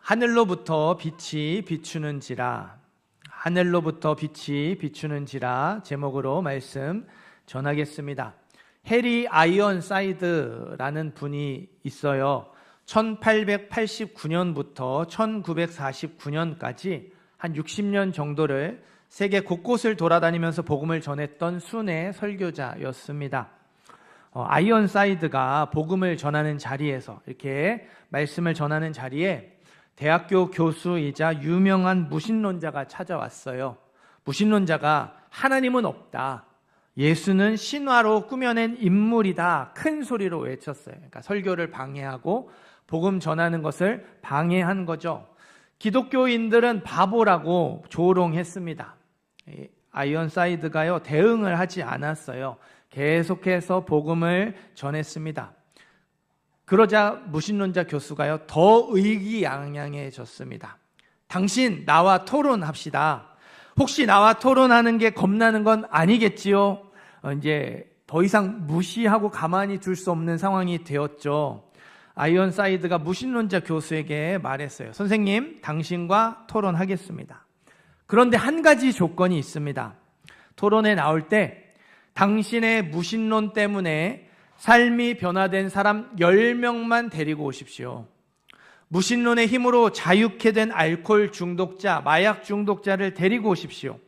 하늘로부터 빛이 비추는지라, 하늘로부터 빛이 비추는지라 제목으로 말씀 전하겠습니다. 해리 아이언사이드라는 분이 있어요. 1889년부터 1949년까지 한 60년 정도를 세계 곳곳을 돌아다니면서 복음을 전했던 순회 설교자였습니다. 아이언사이드가 복음을 전하는 자리에서, 이렇게 말씀을 전하는 자리에 대학교 교수이자 유명한 무신론자가 찾아왔어요. 무신론자가 하나님은 없다, 예수는 신화로 꾸며낸 인물이다, 큰 소리로 외쳤어요. 그러니까 설교를 방해하고 복음 전하는 것을 방해한 거죠. 기독교인들은 바보라고 조롱했습니다. 아이언사이드가요, 대응을 하지 않았어요. 계속해서 복음을 전했습니다. 그러자 무신론자 교수가요, 더 의기양양해졌습니다. 당신 나와 토론합시다. 혹시 나와 토론하는 게 겁나는 건 아니겠지요? 이제 더 이상 무시하고 가만히 둘 수 없는 상황이 되었죠. 아이언사이드가 무신론자 교수에게 말했어요. 선생님, 당신과 토론하겠습니다. 그런데 한 가지 조건이 있습니다. 토론에 나올 때 당신의 무신론 때문에 삶이 변화된 사람 10명만 데리고 오십시오. 무신론의 힘으로 자유케 된 알코올 중독자, 마약 중독자를 데리고 오십시오.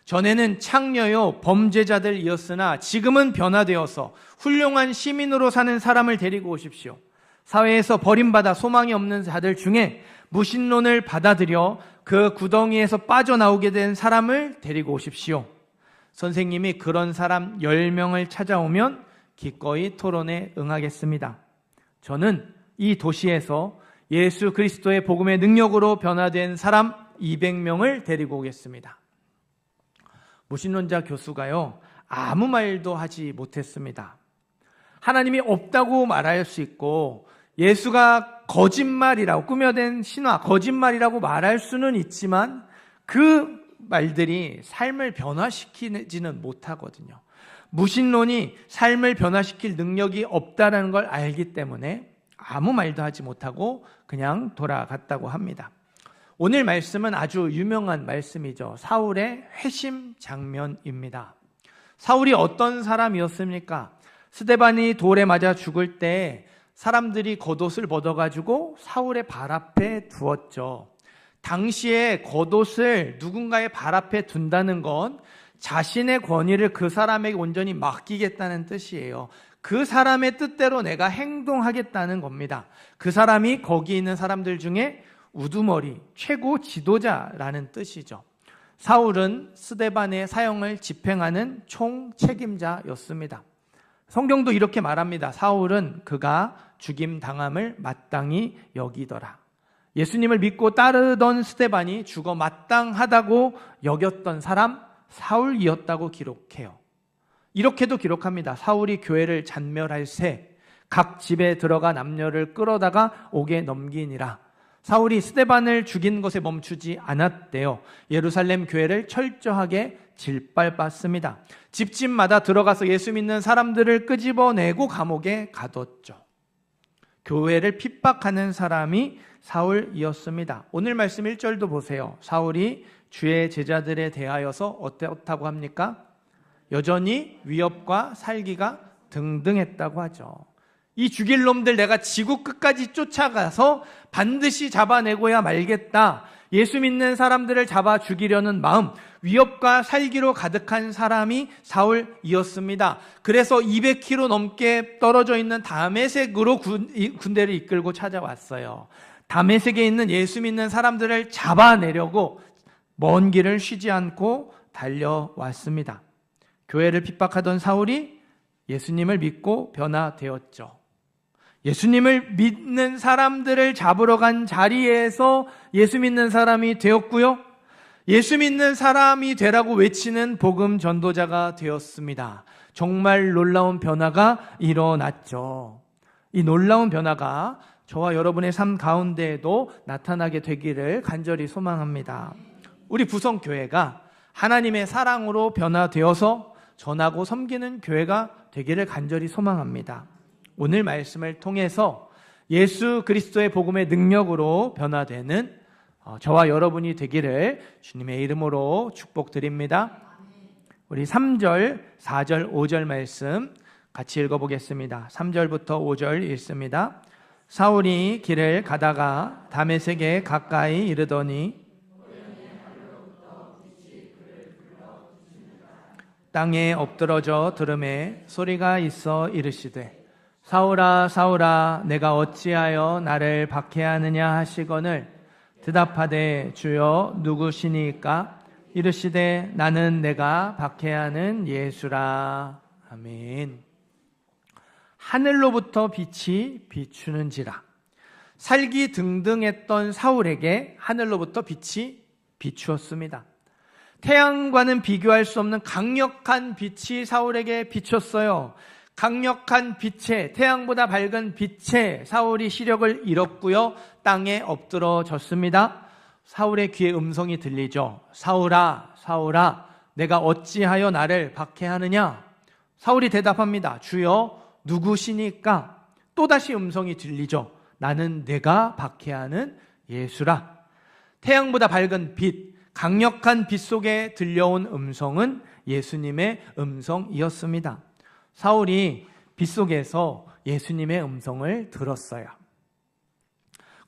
전에는 창녀요 범죄자들이었으나 지금은 변화되어서 훌륭한 시민으로 사는 사람을 데리고 오십시오. 사회에서 버림받아 소망이 없는 자들 중에 무신론을 받아들여 그 구덩이에서 빠져나오게 된 사람을 데리고 오십시오. 선생님이 그런 사람 10명을 찾아오면 기꺼이 토론에 응하겠습니다. 저는 이 도시에서 예수 그리스도의 복음의 능력으로 변화된 사람 200명을 데리고 오겠습니다. 무신론자 교수가요, 아무 말도 하지 못했습니다. 하나님이 없다고 말할 수 있고 예수가 거짓말이라고, 꾸며낸 신화, 거짓말이라고 말할 수는 있지만 그 말들이 삶을 변화시키지는 못하거든요. 무신론이 삶을 변화시킬 능력이 없다는 걸 알기 때문에 아무 말도 하지 못하고 그냥 돌아갔다고 합니다. 오늘 말씀은 아주 유명한 말씀이죠. 사울의 회심 장면입니다. 사울이 어떤 사람이었습니까? 스데반이 돌에 맞아 죽을 때 사람들이 겉옷을 벗어가지고 사울의 발 앞에 두었죠. 당시에 겉옷을 누군가의 발 앞에 둔다는 건 자신의 권위를 그 사람에게 온전히 맡기겠다는 뜻이에요. 그 사람의 뜻대로 내가 행동하겠다는 겁니다. 그 사람이 거기 있는 사람들 중에 우두머리, 최고 지도자라는 뜻이죠. 사울은 스데반의 사형을 집행하는 총책임자였습니다. 성경도 이렇게 말합니다. 사울은 그가 죽임당함을 마땅히 여기더라. 예수님을 믿고 따르던 스데반이 죽어 마땅하다고 여겼던 사람 사울이었다고 기록해요. 이렇게도 기록합니다. 사울이 교회를 잔멸할 새 각 집에 들어가 남녀를 끌어다가 옥에 넘기니라. 사울이 스데반을 죽인 것에 멈추지 않았대요. 예루살렘 교회를 철저하게 질밟았습니다. 집집마다 들어가서 예수 믿는 사람들을 끄집어내고 감옥에 가뒀죠. 교회를 핍박하는 사람이 사울이었습니다. 오늘 말씀 1절도 보세요. 사울이 주의 제자들에 대하여서 어떻다고 합니까? 여전히 위협과 살기가 등등했다고 하죠. 이 죽일 놈들 내가 지구 끝까지 쫓아가서 반드시 잡아내고야 말겠다. 예수 믿는 사람들을 잡아 죽이려는 마음, 위협과 살기로 가득한 사람이 사울이었습니다. 그래서 200km 넘게 떨어져 있는 다메섹으로 군대를 이끌고 찾아왔어요. 다메섹에 있는 예수 믿는 사람들을 잡아내려고 먼 길을 쉬지 않고 달려왔습니다. 교회를 핍박하던 사울이 예수님을 믿고 변화되었죠. 예수님을 믿는 사람들을 잡으러 간 자리에서 예수 믿는 사람이 되었고요. 예수 믿는 사람이 되라고 외치는 복음 전도자가 되었습니다. 정말 놀라운 변화가 일어났죠. 이 놀라운 변화가 저와 여러분의 삶 가운데에도 나타나게 되기를 간절히 소망합니다. 우리 부성교회가 하나님의 사랑으로 변화되어서 전하고 섬기는 교회가 되기를 간절히 소망합니다. 오늘 말씀을 통해서 예수 그리스도의 복음의 능력으로 변화되는 저와 여러분이 되기를 주님의 이름으로 축복드립니다. 우리 3절, 4절, 5절 말씀 같이 읽어보겠습니다. 3절부터 5절 읽습니다. 사울이 길을 가다가 다메섹에 가까이 이르더니 땅에 엎드러져 들음에 소리가 있어 이르시되 사울아 사울아 내가 어찌하여 나를 박해하느냐 하시거늘 대답하되 주여 누구시니까 이르시되 나는 내가 박해하는 예수라. 아멘. 하늘로부터 빛이 비추는지라. 살기 등등했던 사울에게 하늘로부터 빛이 비추었습니다. 태양과는 비교할 수 없는 강력한 빛이 사울에게 비쳤어요. 강력한 빛에, 태양보다 밝은 빛에 사울이 시력을 잃었고요. 땅에 엎드러졌습니다. 사울의 귀에 음성이 들리죠. 사울아, 사울아, 내가 어찌하여 나를 박해하느냐? 사울이 대답합니다. 주여, 누구시니까? 또다시 음성이 들리죠. 나는 내가 박해하는 예수라. 태양보다 밝은 빛, 강력한 빛 속에 들려온 음성은 예수님의 음성이었습니다. 사울이 빛 속에서 예수님의 음성을 들었어요.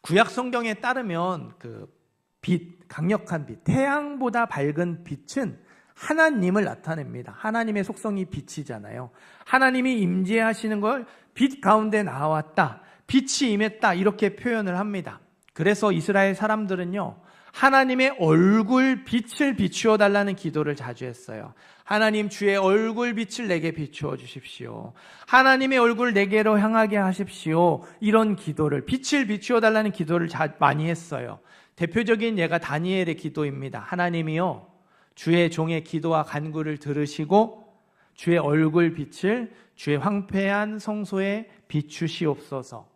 구약 성경에 따르면 그 빛, 강력한 빛, 태양보다 밝은 빛은 하나님을 나타냅니다. 하나님의 속성이 빛이잖아요. 하나님이 임재하시는 걸 빛 가운데 나왔다, 빛이 임했다, 이렇게 표현을 합니다. 그래서 이스라엘 사람들은요, 하나님의 얼굴 빛을 비추어 달라는 기도를 자주 했어요. 하나님, 주의 얼굴 빛을 내게 비추어 주십시오. 하나님의 얼굴 내게로 향하게 하십시오. 이런 기도를, 빛을 비추어 달라는 기도를 많이 했어요. 대표적인 예가 다니엘의 기도입니다. 하나님이요, 주의 종의 기도와 간구를 들으시고 주의 얼굴 빛을 주의 황폐한 성소에 비추시옵소서.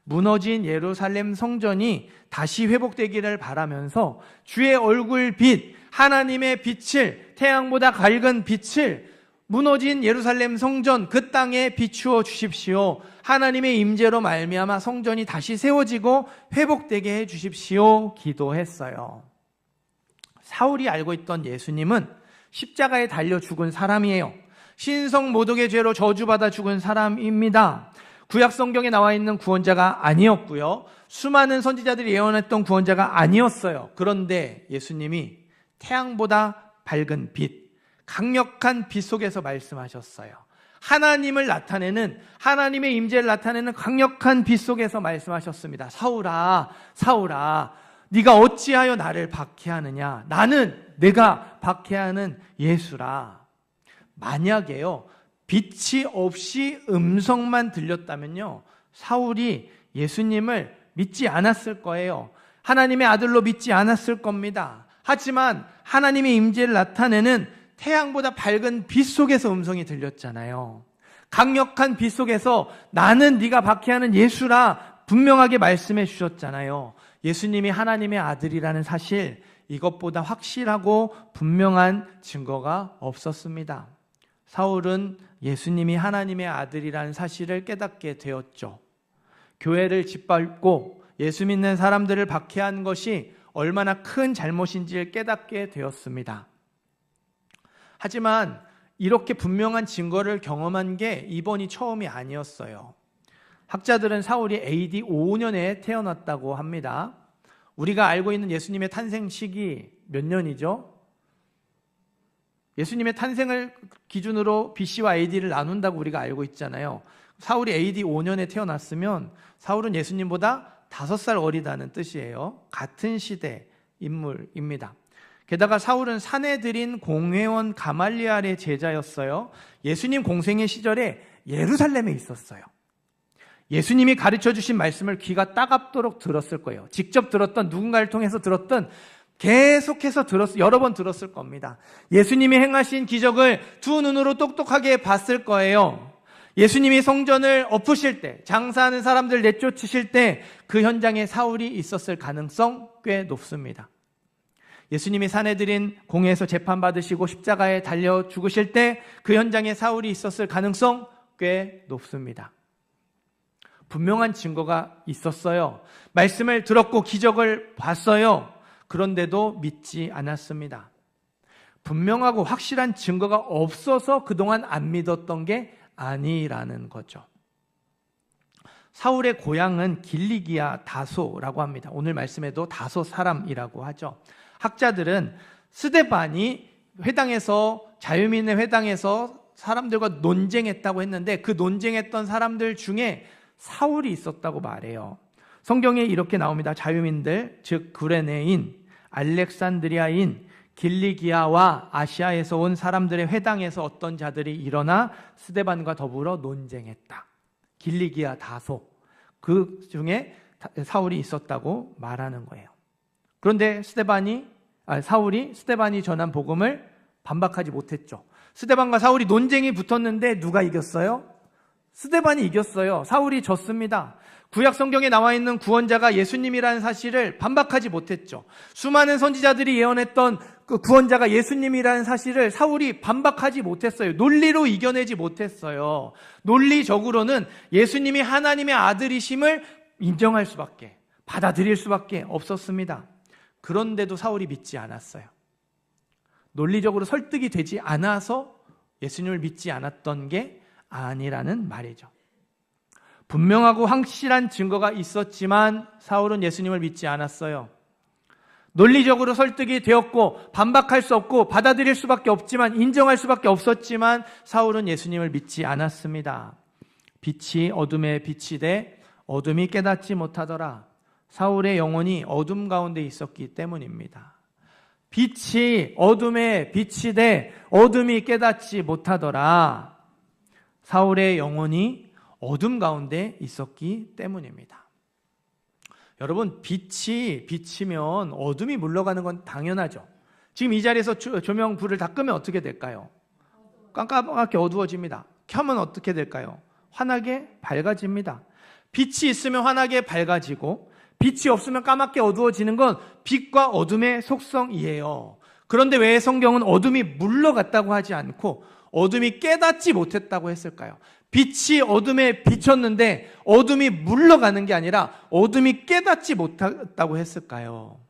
무너진 예루살렘 성전이 다시 회복되기를 바라면서 주의 얼굴 빛, 하나님의 빛을, 태양보다 밝은 빛을 무너진 예루살렘 성전, 그 땅에 비추어 주십시오. 하나님의 임재로 말미암아 성전이 다시 세워지고 회복되게 해 주십시오. 기도했어요. 사울이 알고 있던 예수님은 십자가에 달려 죽은 사람이에요. 신성 모독의 죄로 저주받아 죽은 사람입니다. 구약 성경에 나와 있는 구원자가 아니었고요. 수많은 선지자들이 예언했던 구원자가 아니었어요. 그런데 예수님이 태양보다 밝은 빛, 강력한 빛 속에서 말씀하셨어요. 하나님을 나타내는, 하나님의 임재를 나타내는 강력한 빛 속에서 말씀하셨습니다. 사울아, 사울아, 네가 어찌하여 나를 박해하느냐? 나는 내가 박해하는 예수라. 만약에요, 빛이 없이 음성만 들렸다면요, 사울이 예수님을 믿지 않았을 거예요. 하나님의 아들로 믿지 않았을 겁니다. 하지만 하나님의 임재를 나타내는 태양보다 밝은 빛 속에서 음성이 들렸잖아요. 강력한 빛 속에서 나는 네가 박해하는 예수라 분명하게 말씀해 주셨잖아요. 예수님이 하나님의 아들이라는 사실, 이것보다 확실하고 분명한 증거가 없었습니다. 사울은 예수님이 하나님의 아들이라는 사실을 깨닫게 되었죠. 교회를 짓밟고 예수 믿는 사람들을 박해한 것이 얼마나 큰 잘못인지를 깨닫게 되었습니다. 하지만 이렇게 분명한 증거를 경험한 게 이번이 처음이 아니었어요. 학자들은 사울이 AD 5년에 태어났다고 합니다. 우리가 알고 있는 예수님의 탄생 시기 몇 년이죠? 예수님의 탄생을 기준으로 BC와 AD를 나눈다고 우리가 알고 있잖아요. 사울이 AD 5년에 태어났으면 사울은 예수님보다 5살 어리다는 뜻이에요. 같은 시대 인물입니다. 게다가 사울은 사내들인 공회원 가말리알의 제자였어요. 예수님 공생의 시절에 예루살렘에 있었어요. 예수님이 가르쳐 주신 말씀을 귀가 따갑도록 들었을 거예요. 직접 들었던, 누군가를 통해서 들었던, 계속해서 여러 번 들었을 겁니다. 예수님이 행하신 기적을 두 눈으로 똑똑하게 봤을 거예요. 예수님이 성전을 엎으실 때, 장사하는 사람들 내쫓으실 때 그 현장에 사울이 있었을 가능성 꽤 높습니다. 예수님이 사내들인 공회에서 재판받으시고 십자가에 달려 죽으실 때 그 현장에 사울이 있었을 가능성 꽤 높습니다. 분명한 증거가 있었어요. 말씀을 들었고 기적을 봤어요. 그런데도 믿지 않았습니다. 분명하고 확실한 증거가 없어서 그동안 안 믿었던 게 아니라는 거죠. 사울의 고향은 길리기아 다소라고 합니다. 오늘 말씀에도 다소 사람이라고 하죠. 학자들은 스데반이 회당에서, 자유민의 회당에서 사람들과 논쟁했다고 했는데 그 논쟁했던 사람들 중에 사울이 있었다고 말해요. 성경에 이렇게 나옵니다. 자유민들, 즉 구레네인, 알렉산드리아인, 길리기아와 아시아에서 온 사람들의 회당에서 어떤 자들이 일어나 스데반과 더불어 논쟁했다. 길리기아 다소, 그 중에 사울이 있었다고 말하는 거예요. 그런데 사울이 스데반이 전한 복음을 반박하지 못했죠. 스데반과 사울이 논쟁이 붙었는데 누가 이겼어요? 스데반이 이겼어요. 사울이 졌습니다. 구약 성경에 나와 있는 구원자가 예수님이라는 사실을 반박하지 못했죠. 수많은 선지자들이 예언했던 그 구원자가 예수님이라는 사실을 사울이 반박하지 못했어요. 논리로 이겨내지 못했어요. 논리적으로는 예수님이 하나님의 아들이심을 인정할 수밖에, 받아들일 수밖에 없었습니다. 그런데도 사울이 믿지 않았어요. 논리적으로 설득이 되지 않아서 예수님을 믿지 않았던 게 아니라는 말이죠. 분명하고 확실한 증거가 있었지만 사울은 예수님을 믿지 않았어요. 논리적으로 설득이 되었고 반박할 수 없고 받아들일 수밖에 없지만, 인정할 수밖에 없었지만 사울은 예수님을 믿지 않았습니다. 빛이 어둠에 비치되 어둠이 깨닫지 못하더라. 사울의 영혼이 어둠 가운데 있었기 때문입니다. 빛이 어둠에 비치되 어둠이 깨닫지 못하더라. 사울의 영혼이 어둠 가운데 있었기 때문입니다. 여러분, 빛이 비치면 어둠이 물러가는 건 당연하죠. 지금 이 자리에서 조명 불을 다 끄면 어떻게 될까요? 깜깜하게 어두워집니다. 켜면 어떻게 될까요? 환하게 밝아집니다. 빛이 있으면 환하게 밝아지고 빛이 없으면 까맣게 어두워지는 건 빛과 어둠의 속성이에요. 그런데 왜 성경은 어둠이 물러갔다고 하지 않고 어둠이 깨닫지 못했다고 했을까요? 빛이 어둠에 비쳤는데 어둠이 물러가는 게 아니라 어둠이 깨닫지 못했다고 했을까요?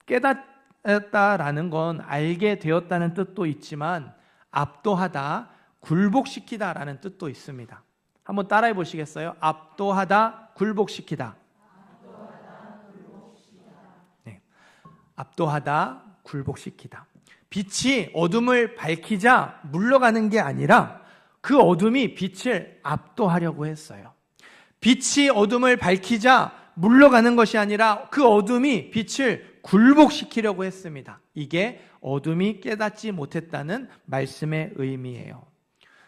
깨닫다라는 건 알게 되었다는 뜻도 있지만 압도하다, 굴복시키다라는 뜻도 있습니다. 한번 따라해 보시겠어요? 압도하다, 굴복시키다. 네. 압도하다, 굴복시키다. 빛이 어둠을 밝히자 물러가는 게 아니라 그 어둠이 빛을 압도하려고 했어요. 빛이 어둠을 밝히자 물러가는 것이 아니라 그 어둠이 빛을 굴복시키려고 했습니다. 이게 어둠이 깨닫지 못했다는 말씀의 의미예요.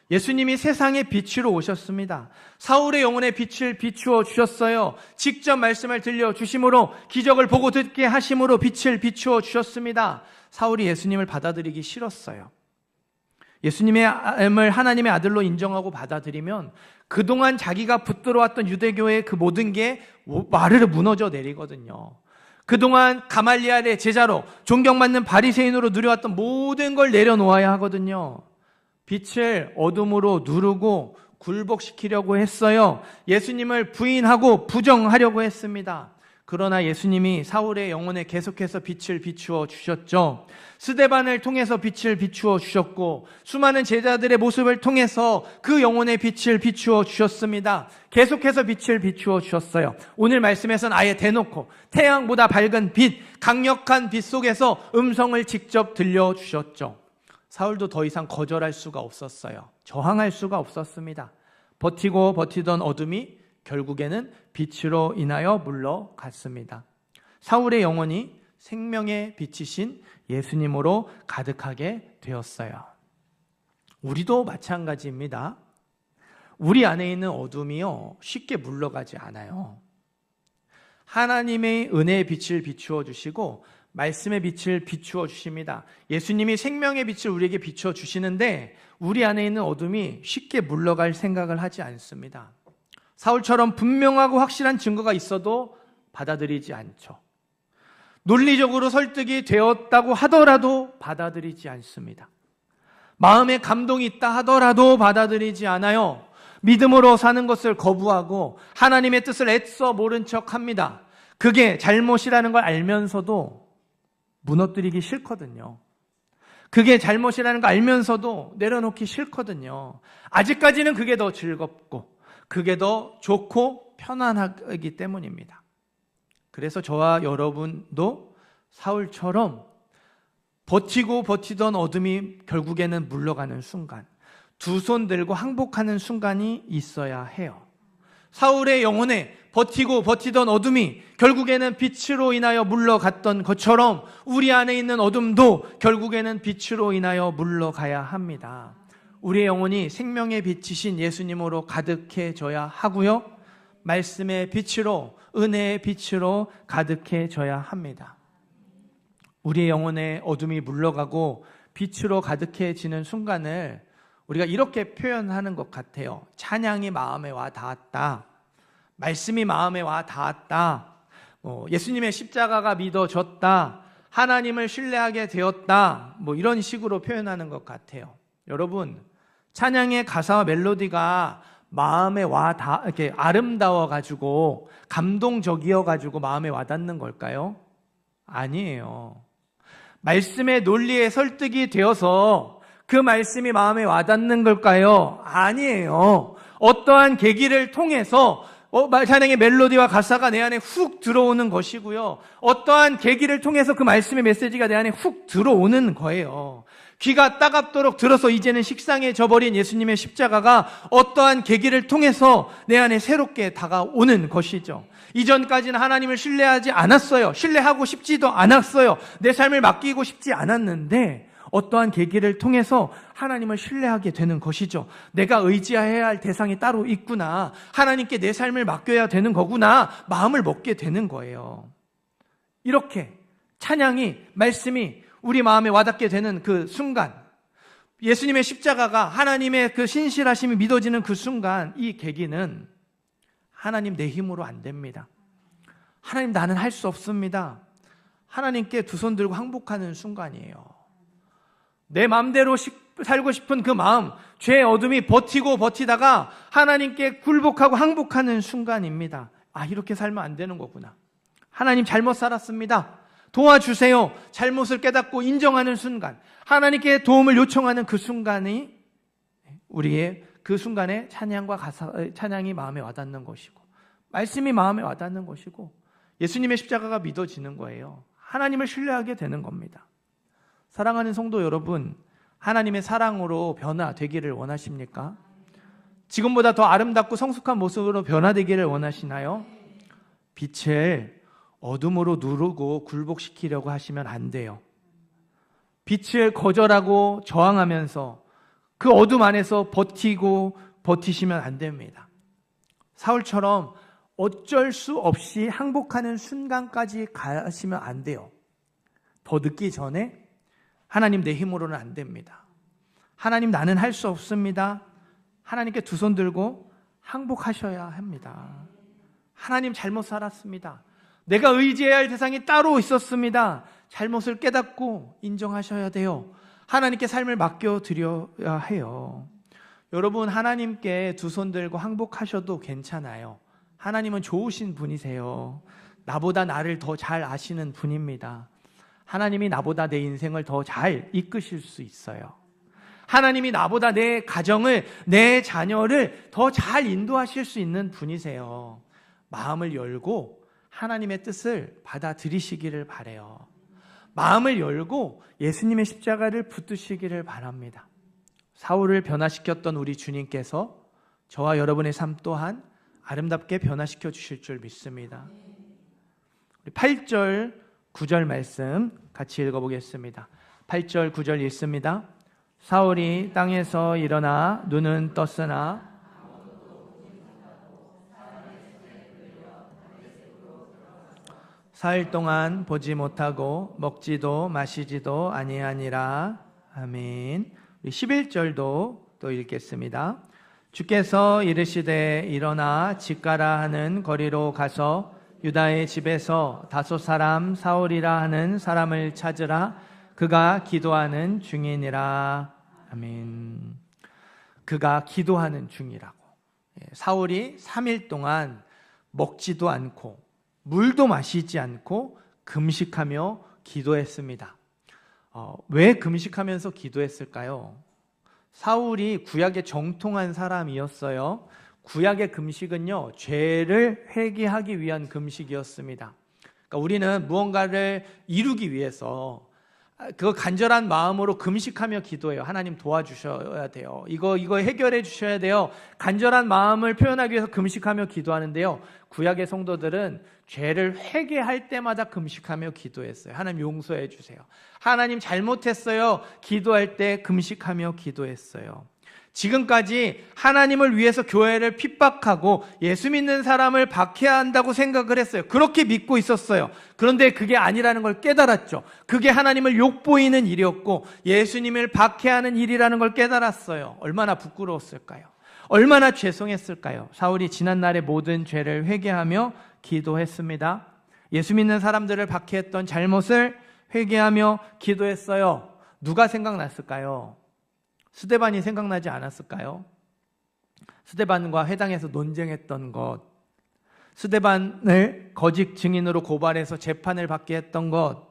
예수님이 세상의 빛으로 오셨습니다. 사울의 영혼에 빛을 비추어 주셨어요. 직접 말씀을 들려주심으로, 기적을 보고 듣게 하심으로 빛을 비추어 주셨습니다. 사울이 예수님을 받아들이기 싫었어요. 예수님을 하나님의 아들로 인정하고 받아들이면 그동안 자기가 붙들어왔던 유대교의 그 모든 게 와르르 무너져 내리거든요. 그동안 가말리엘의 제자로, 존경받는 바리새인으로 누려왔던 모든 걸 내려놓아야 하거든요. 빛을 어둠으로 누르고 굴복시키려고 했어요. 예수님을 부인하고 부정하려고 했습니다. 그러나 예수님이 사울의 영혼에 계속해서 빛을 비추어 주셨죠. 스데반을 통해서 빛을 비추어 주셨고 수많은 제자들의 모습을 통해서 그 영혼에 빛을 비추어 주셨습니다. 계속해서 빛을 비추어 주셨어요. 오늘 말씀에서는 아예 대놓고 태양보다 밝은 빛, 강력한 빛 속에서 음성을 직접 들려주셨죠. 사울도 더 이상 거절할 수가 없었어요. 저항할 수가 없었습니다. 버티고 버티던 어둠이 결국에는 빛으로 인하여 물러갔습니다. 사울의 영혼이 생명의 빛이신 예수님으로 가득하게 되었어요. 우리도 마찬가지입니다. 우리 안에 있는 어둠이요, 쉽게 물러가지 않아요. 하나님의 은혜의 빛을 비추어 주시고 말씀의 빛을 비추어 주십니다. 예수님이 생명의 빛을 우리에게 비추어 주시는데 우리 안에 있는 어둠이 쉽게 물러갈 생각을 하지 않습니다. 사울처럼 분명하고 확실한 증거가 있어도 받아들이지 않죠. 논리적으로 설득이 되었다고 하더라도 받아들이지 않습니다. 마음에 감동이 있다 하더라도 받아들이지 않아요. 믿음으로 사는 것을 거부하고 하나님의 뜻을 애써 모른 척합니다. 그게 잘못이라는 걸 알면서도 무너뜨리기 싫거든요. 그게 잘못이라는 걸 알면서도 내려놓기 싫거든요. 아직까지는 그게 더 즐겁고 그게 더 좋고 편안하기 때문입니다. 그래서 저와 여러분도 사울처럼 버티고 버티던 어둠이 결국에는 물러가는 순간, 두 손 들고 항복하는 순간이 있어야 해요. 사울의 영혼에 버티고 버티던 어둠이 결국에는 빛으로 인하여 물러갔던 것처럼 우리 안에 있는 어둠도 결국에는 빛으로 인하여 물러가야 합니다. 우리의 영혼이 생명의 빛이신 예수님으로 가득해져야 하고요. 말씀의 빛으로, 은혜의 빛으로 가득해져야 합니다. 우리의 영혼의 어둠이 물러가고 빛으로 가득해지는 순간을 우리가 이렇게 표현하는 것 같아요. 찬양이 마음에 와 닿았다. 말씀이 마음에 와 닿았다. 예수님의 십자가가 믿어졌다. 하나님을 신뢰하게 되었다. 이런 식으로 표현하는 것 같아요. 여러분, 찬양의 가사와 멜로디가 마음에 이렇게 아름다워가지고 감동적이어가지고 마음에 와닿는 걸까요? 아니에요. 말씀의 논리에 설득이 되어서 그 말씀이 마음에 와닿는 걸까요? 아니에요. 어떠한 계기를 통해서 찬양의 멜로디와 가사가 내 안에 훅 들어오는 것이고요. 어떠한 계기를 통해서 그 말씀의 메시지가 내 안에 훅 들어오는 거예요. 귀가 따갑도록 들어서 이제는 식상해져 버린 예수님의 십자가가 어떠한 계기를 통해서 내 안에 새롭게 다가오는 것이죠. 이전까지는 하나님을 신뢰하지 않았어요. 신뢰하고 싶지도 않았어요. 내 삶을 맡기고 싶지 않았는데 어떠한 계기를 통해서 하나님을 신뢰하게 되는 것이죠. 내가 의지해야 할 대상이 따로 있구나. 하나님께 내 삶을 맡겨야 되는 거구나. 마음을 먹게 되는 거예요. 이렇게 찬양이, 말씀이 우리 마음에 와닿게 되는 그 순간, 예수님의 십자가가 하나님의 그 신실하심이 믿어지는 그 순간, 이 계기는 하나님 내 힘으로 안 됩니다. 하나님 나는 할 수 없습니다. 하나님께 두 손 들고 항복하는 순간이에요. 내 마음대로 살고 싶은 그 마음, 죄의 어둠이 버티고 버티다가 하나님께 굴복하고 항복하는 순간입니다. 이렇게 살면 안 되는 거구나. 하나님 잘못 살았습니다. 도와주세요. 잘못을 깨닫고 인정하는 순간, 하나님께 도움을 요청하는 그 순간이 우리의 그 순간에 찬양이 마음에 와닿는 것이고, 말씀이 마음에 와닿는 것이고, 예수님의 십자가가 믿어지는 거예요. 하나님을 신뢰하게 되는 겁니다. 사랑하는 성도 여러분, 하나님의 사랑으로 변화되기를 원하십니까? 지금보다 더 아름답고 성숙한 모습으로 변화되기를 원하시나요? 빛을 어둠으로 누르고 굴복시키려고 하시면 안 돼요. 빛을 거절하고 저항하면서 그 어둠 안에서 버티시면 안 됩니다. 사울처럼 어쩔 수 없이 항복하는 순간까지 가시면 안 돼요. 더 늦기 전에 하나님 내 힘으로는 안 됩니다. 하나님 나는 할 수 없습니다. 하나님께 두 손 들고 항복하셔야 합니다. 하나님 잘못 살았습니다. 내가 의지해야 할 대상이 따로 있었습니다. 잘못을 깨닫고 인정하셔야 돼요. 하나님께 삶을 맡겨드려야 해요. 여러분, 하나님께 두 손 들고 항복하셔도 괜찮아요. 하나님은 좋으신 분이세요. 나보다 나를 더 잘 아시는 분입니다. 하나님이 나보다 내 인생을 더 잘 이끄실 수 있어요. 하나님이 나보다 내 가정을, 내 자녀를 더 잘 인도하실 수 있는 분이세요. 마음을 열고 하나님의 뜻을 받아들이시기를 바라요. 마음을 열고 예수님의 십자가를 붙드시기를 바랍니다. 사울을 변화시켰던 우리 주님께서 저와 여러분의 삶 또한 아름답게 변화시켜 주실 줄 믿습니다. 8절, 9절 말씀 같이 읽어보겠습니다. 8절, 9절 읽습니다. 사울이 땅에서 일어나 눈은 떴으나 사흘 동안 보지 못하고 먹지도 마시지도 아니하니라. 아멘. 11절도 또 읽겠습니다. 주께서 이르시되 일어나 집 가라 하는 거리로 가서 유다의 집에서 다소 사람 사울이라 하는 사람을 찾으라. 그가 기도하는 중이니라. 아멘. 그가 기도하는 중이라고. 사울이 3일 동안 먹지도 않고 물도 마시지 않고 금식하며 기도했습니다. 왜 금식하면서 기도했을까요? 사울이 구약에 정통한 사람이었어요. 구약의 금식은요, 죄를 회개하기 위한 금식이었습니다. 그러니까 우리는 무언가를 이루기 위해서 그 간절한 마음으로 금식하며 기도해요. 하나님 도와주셔야 돼요. 이거 해결해 주셔야 돼요. 간절한 마음을 표현하기 위해서 금식하며 기도하는데요. 구약의 성도들은 죄를 회개할 때마다 금식하며 기도했어요. 하나님 용서해 주세요. 하나님 잘못했어요. 기도할 때 금식하며 기도했어요. 지금까지 하나님을 위해서 교회를 핍박하고 예수 믿는 사람을 박해한다고 생각을 했어요. 그렇게 믿고 있었어요. 그런데 그게 아니라는 걸 깨달았죠. 그게 하나님을 욕보이는 일이었고 예수님을 박해하는 일이라는 걸 깨달았어요. 얼마나 부끄러웠을까요? 얼마나 죄송했을까요? 사울이 지난날의 모든 죄를 회개하며 기도했습니다. 예수 믿는 사람들을 박해했던 잘못을 회개하며 기도했어요. 누가 생각났을까요? 스데반이 생각나지 않았을까요? 스데반과 회당에서 논쟁했던 것, 스데반을 거짓 증인으로 고발해서 재판을 받게 했던 것,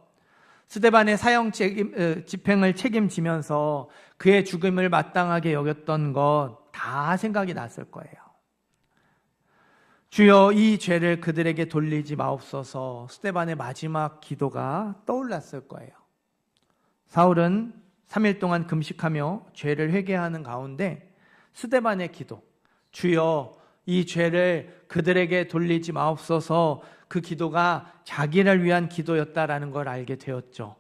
스데반의 사형 집행을 책임지면서 그의 죽음을 마땅하게 여겼던 것 다 생각이 났을 거예요. 주여 이 죄를 그들에게 돌리지 마옵소서. 스데반의 마지막 기도가 떠올랐을 거예요. 사울은 3일 동안 금식하며 죄를 회개하는 가운데 스데반의 기도, 주여 이 죄를 그들에게 돌리지 마옵소서, 그 기도가 자기를 위한 기도였다라는 걸 알게 되었죠.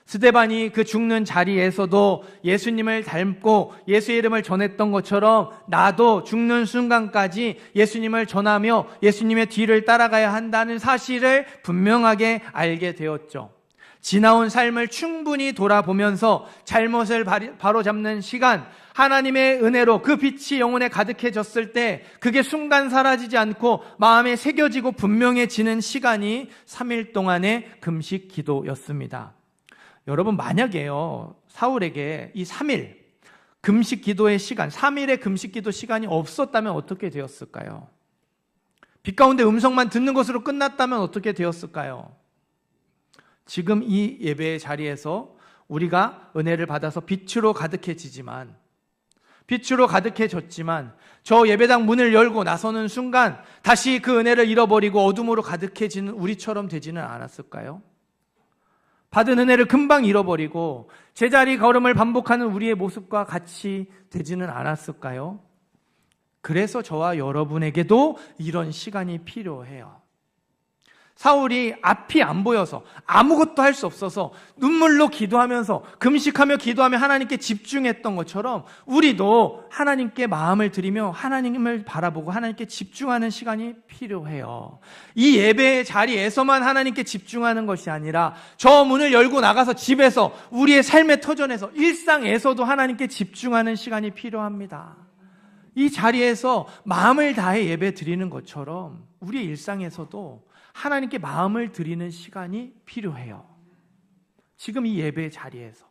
스데반이 그 죽는 자리에서도 예수님을 닮고 예수의 이름을 전했던 것처럼 나도 죽는 순간까지 예수님을 전하며 예수님의 뒤를 따라가야 한다는 사실을 분명하게 알게 되었죠. 지나온 삶을 충분히 돌아보면서 잘못을 바로잡는 시간, 하나님의 은혜로 그 빛이 영혼에 가득해졌을 때 그게 순간 사라지지 않고 마음에 새겨지고 분명해지는 시간이 3일 동안의 금식 기도였습니다. 여러분, 만약에요, 사울에게 이 3일 금식 기도의 시간, 3일의 금식 기도 시간이 없었다면 어떻게 되었을까요? 빛 가운데 음성만 듣는 것으로 끝났다면 어떻게 되었을까요? 지금 이 예배의 자리에서 우리가 은혜를 받아서 빛으로 가득해졌지만 저 예배당 문을 열고 나서는 순간 다시 그 은혜를 잃어버리고 어둠으로 가득해지는 우리처럼 되지는 않았을까요? 받은 은혜를 금방 잃어버리고 제자리 걸음을 반복하는 우리의 모습과 같이 되지는 않았을까요? 그래서 저와 여러분에게도 이런 시간이 필요해요. 사울이 앞이 안 보여서 아무것도 할 수 없어서 눈물로 기도하면서 금식하며 기도하며 하나님께 집중했던 것처럼 우리도 하나님께 마음을 드리며 하나님을 바라보고 하나님께 집중하는 시간이 필요해요. 이 예배의 자리에서만 하나님께 집중하는 것이 아니라 저 문을 열고 나가서 집에서 우리의 삶의 터전에서 일상에서도 하나님께 집중하는 시간이 필요합니다. 이 자리에서 마음을 다해 예배 드리는 것처럼 우리의 일상에서도 하나님께 마음을 드리는 시간이 필요해요. 지금 이 예배의 자리에서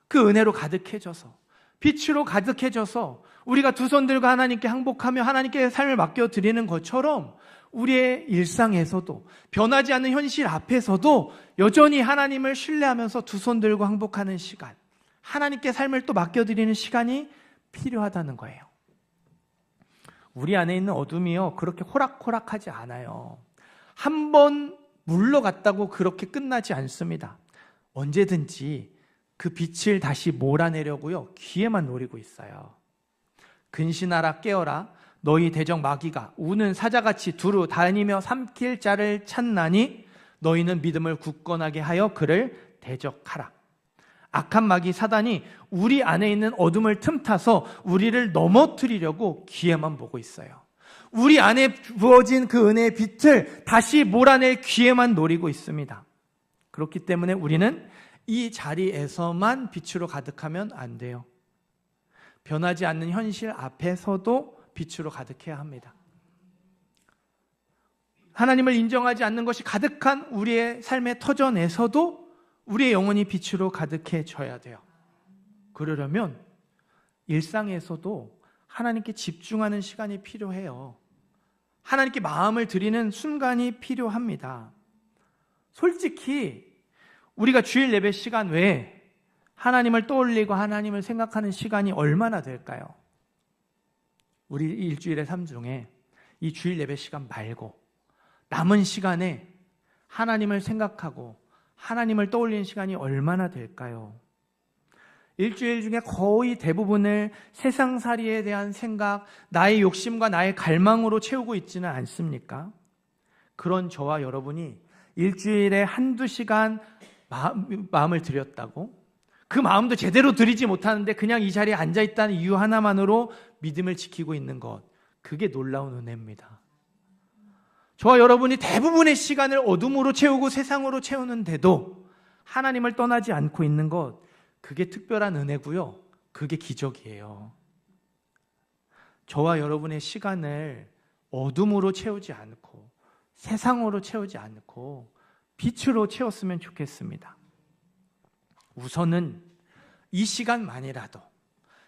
그 은혜로 가득해져서 빛으로 가득해져서 우리가 두 손 들고 하나님께 항복하며 하나님께 삶을 맡겨드리는 것처럼 우리의 일상에서도 변하지 않는 현실 앞에서도 여전히 하나님을 신뢰하면서 두 손 들고 항복하는 시간, 하나님께 삶을 또 맡겨드리는 시간이 필요하다는 거예요. 우리 안에 있는 어둠이요, 그렇게 호락호락하지 않아요. 한 번 물러갔다고 그렇게 끝나지 않습니다. 언제든지 그 빛을 다시 몰아내려고요, 기회만 노리고 있어요. 근신하라 깨어라, 너희 대적 마귀가 우는 사자같이 두루 다니며 삼킬 자를 찾나니 너희는 믿음을 굳건하게 하여 그를 대적하라. 악한 마귀 사단이 우리 안에 있는 어둠을 틈타서 우리를 넘어뜨리려고 기회만 보고 있어요. 우리 안에 부어진 그 은혜의 빛을 다시 몰아낼 기회만 노리고 있습니다. 그렇기 때문에 우리는 이 자리에서만 빛으로 가득하면 안 돼요. 변하지 않는 현실 앞에서도 빛으로 가득해야 합니다. 하나님을 인정하지 않는 것이 가득한 우리의 삶의 터전에서도 우리의 영혼이 빛으로 가득해져야 돼요. 그러려면 일상에서도 하나님께 집중하는 시간이 필요해요. 하나님께 마음을 드리는 순간이 필요합니다. 솔직히 우리가 주일 예배 시간 외에 하나님을 떠올리고 하나님을 생각하는 시간이 얼마나 될까요? 우리 일주일의 삶 중에 이 주일 예배 시간 말고 남은 시간에 하나님을 생각하고 하나님을 떠올리는 시간이 얼마나 될까요? 일주일 중에 거의 대부분을 세상살이에 대한 생각, 나의 욕심과 나의 갈망으로 채우고 있지는 않습니까? 그런 저와 여러분이 일주일에 한두 시간 마음을 드렸다고? 그 마음도 제대로 드리지 못하는데 그냥 이 자리에 앉아있다는 이유 하나만으로 믿음을 지키고 있는 것, 그게 놀라운 은혜입니다. 저와 여러분이 대부분의 시간을 어둠으로 채우고 세상으로 채우는데도 하나님을 떠나지 않고 있는 것, 그게 특별한 은혜고요. 그게 기적이에요. 저와 여러분의 시간을 어둠으로 채우지 않고 세상으로 채우지 않고 빛으로 채웠으면 좋겠습니다. 우선은 이 시간만이라도,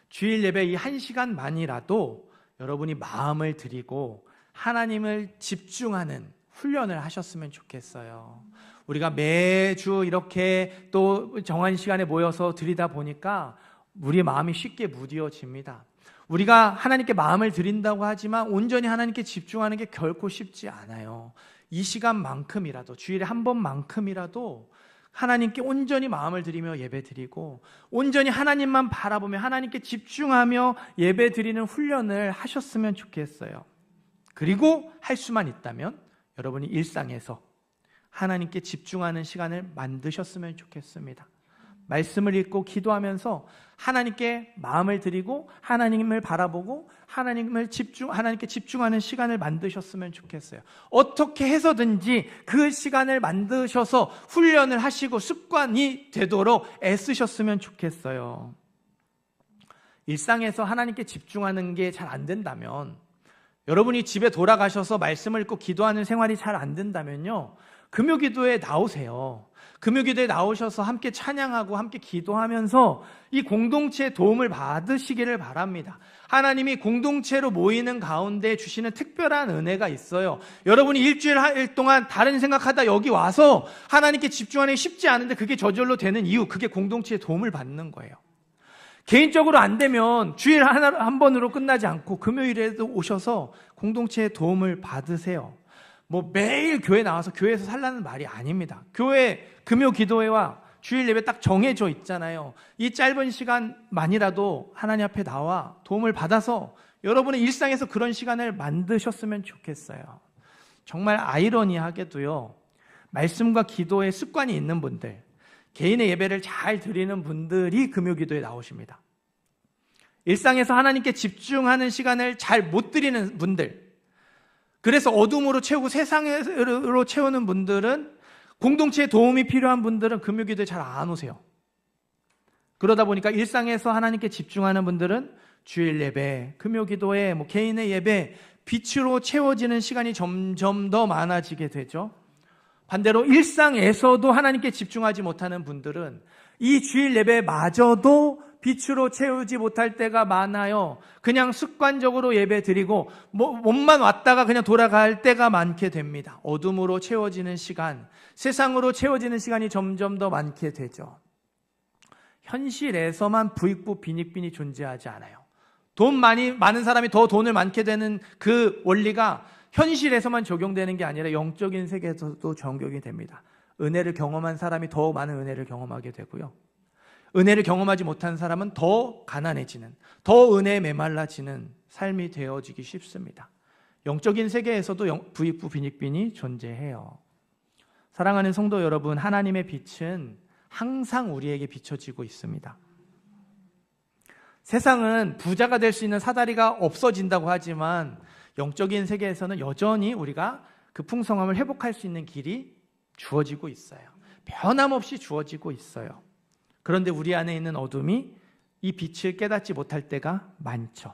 주일 예배 이 한 시간만이라도 여러분이 마음을 드리고 하나님을 집중하는 훈련을 하셨으면 좋겠어요. 우리가 매주 이렇게 또 정한 시간에 모여서 드리다 보니까 우리의 마음이 쉽게 무뎌집니다. 우리가 하나님께 마음을 드린다고 하지만 온전히 하나님께 집중하는 게 결코 쉽지 않아요. 이 시간만큼이라도, 주일에 한 번만큼이라도 하나님께 온전히 마음을 드리며 예배 드리고 온전히 하나님만 바라보며 하나님께 집중하며 예배 드리는 훈련을 하셨으면 좋겠어요. 그리고 할 수만 있다면 여러분이 일상에서 하나님께 집중하는 시간을 만드셨으면 좋겠습니다. 말씀을 읽고 기도하면서 하나님께 마음을 드리고 하나님을 바라보고 하나님께 집중하는 시간을 만드셨으면 좋겠어요. 어떻게 해서든지 그 시간을 만드셔서 훈련을 하시고 습관이 되도록 애쓰셨으면 좋겠어요. 일상에서 하나님께 집중하는 게 잘 안 된다면, 여러분이 집에 돌아가셔서 말씀을 읽고 기도하는 생활이 잘 안 된다면요, 금요기도에 나오세요. 금요기도에 나오셔서 함께 찬양하고 함께 기도하면서 이 공동체의 도움을 받으시기를 바랍니다. 하나님이 공동체로 모이는 가운데 주시는 특별한 은혜가 있어요. 여러분이 일주일 동안 다른 생각하다 여기 와서 하나님께 집중하는 게 쉽지 않은데 그게 저절로 되는 이유, 그게 공동체의 도움을 받는 거예요. 개인적으로 안 되면 주일 한 번으로 끝나지 않고 금요일에도 오셔서 공동체의 도움을 받으세요. 매일 교회 나와서 교회에서 살라는 말이 아닙니다. 교회 금요 기도회와 주일 예배 딱 정해져 있잖아요. 이 짧은 시간만이라도 하나님 앞에 나와 도움을 받아서 여러분의 일상에서 그런 시간을 만드셨으면 좋겠어요. 정말 아이러니하게도요, 말씀과 기도에 습관이 있는 분들, 개인의 예배를 잘 드리는 분들이 금요 기도에 나오십니다. 일상에서 하나님께 집중하는 시간을 잘 못 드리는 분들, 그래서 어둠으로 채우고 세상으로 채우는 분들은, 공동체에 도움이 필요한 분들은 금요기도에 잘 안 오세요. 그러다 보니까 일상에서 하나님께 집중하는 분들은 주일 예배, 금요기도에 개인의 예배, 빛으로 채워지는 시간이 점점 더 많아지게 되죠. 반대로 일상에서도 하나님께 집중하지 못하는 분들은 이 주일 예배마저도 빛으로 채우지 못할 때가 많아요. 그냥 습관적으로 예배 드리고 몸만 왔다가 그냥 돌아갈 때가 많게 됩니다. 어둠으로 채워지는 시간, 세상으로 채워지는 시간이 점점 더 많게 되죠. 현실에서만 부익부 빈익빈이 존재하지 않아요. 돈 많은 사람이 더 돈을 많게 되는 그 원리가 현실에서만 적용되는 게 아니라 영적인 세계에서도 적용이 됩니다. 은혜를 경험한 사람이 더 많은 은혜를 경험하게 되고요, 은혜를 경험하지 못한 사람은 더 가난해지는, 더 은혜에 메말라지는 삶이 되어지기 쉽습니다. 영적인 세계에서도 부익부 빈익빈이 존재해요. 사랑하는 성도 여러분, 하나님의 빛은 항상 우리에게 비춰지고 있습니다. 세상은 부자가 될 수 있는 사다리가 없어진다고 하지만 영적인 세계에서는 여전히 우리가 그 풍성함을 회복할 수 있는 길이 주어지고 있어요. 변함없이 주어지고 있어요. 그런데 우리 안에 있는 어둠이 이 빛을 깨닫지 못할 때가 많죠.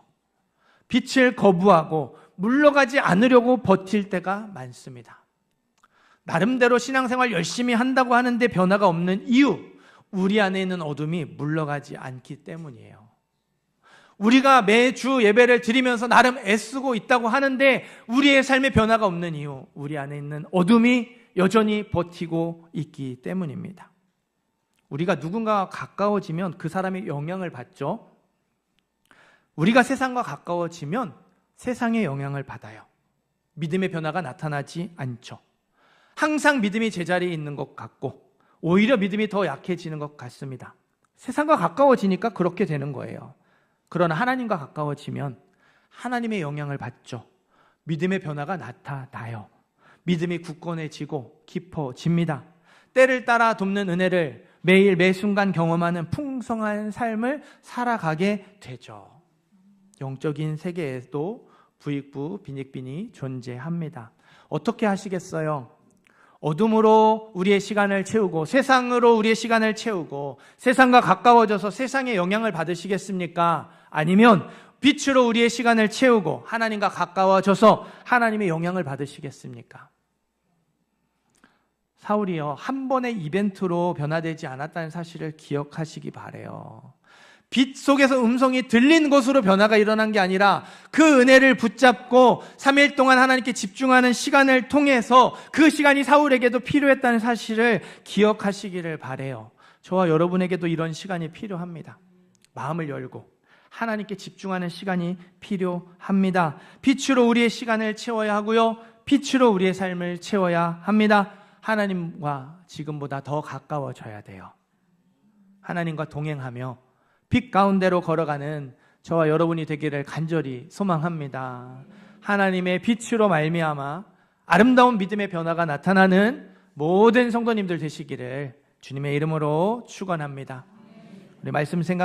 빛을 거부하고 물러가지 않으려고 버틸 때가 많습니다. 나름대로 신앙생활 열심히 한다고 하는데 변화가 없는 이유, 우리 안에 있는 어둠이 물러가지 않기 때문이에요. 우리가 매주 예배를 드리면서 나름 애쓰고 있다고 하는데 우리의 삶의 변화가 없는 이유, 우리 안에 있는 어둠이 여전히 버티고 있기 때문입니다. 우리가 누군가와 가까워지면 그 사람의 영향을 받죠. 우리가 세상과 가까워지면 세상의 영향을 받아요. 믿음의 변화가 나타나지 않죠. 항상 믿음이 제자리에 있는 것 같고 오히려 믿음이 더 약해지는 것 같습니다. 세상과 가까워지니까 그렇게 되는 거예요. 그러나 하나님과 가까워지면 하나님의 영향을 받죠. 믿음의 변화가 나타나요. 믿음이 굳건해지고 깊어집니다. 때를 따라 돕는 은혜를 매일 매 순간 경험하는 풍성한 삶을 살아가게 되죠. 영적인 세계에도 부익부 빈익빈이 존재합니다. 어떻게 하시겠어요? 어둠으로 우리의 시간을 채우고 세상으로 우리의 시간을 채우고 세상과 가까워져서 세상의 영향을 받으시겠습니까? 아니면 빛으로 우리의 시간을 채우고 하나님과 가까워져서 하나님의 영향을 받으시겠습니까? 사울이요, 한 번의 이벤트로 변화되지 않았다는 사실을 기억하시기 바라요. 빛 속에서 음성이 들린 것으로 변화가 일어난 게 아니라 그 은혜를 붙잡고 3일 동안 하나님께 집중하는 시간을 통해서 그 시간이 사울에게도 필요했다는 사실을 기억하시기를 바라요. 저와 여러분에게도 이런 시간이 필요합니다. 마음을 열고 하나님께 집중하는 시간이 필요합니다. 빛으로 우리의 시간을 채워야 하고요, 빛으로 우리의 삶을 채워야 합니다. 하나님과 지금보다 더 가까워져야 돼요. 하나님과 동행하며 빛 가운데로 걸어가는 저와 여러분이 되기를 간절히 소망합니다. 하나님의 빛으로 말미암아 아름다운 믿음의 변화가 나타나는 모든 성도님들 되시기를 주님의 이름으로 축원합니다. 우리 말씀 생각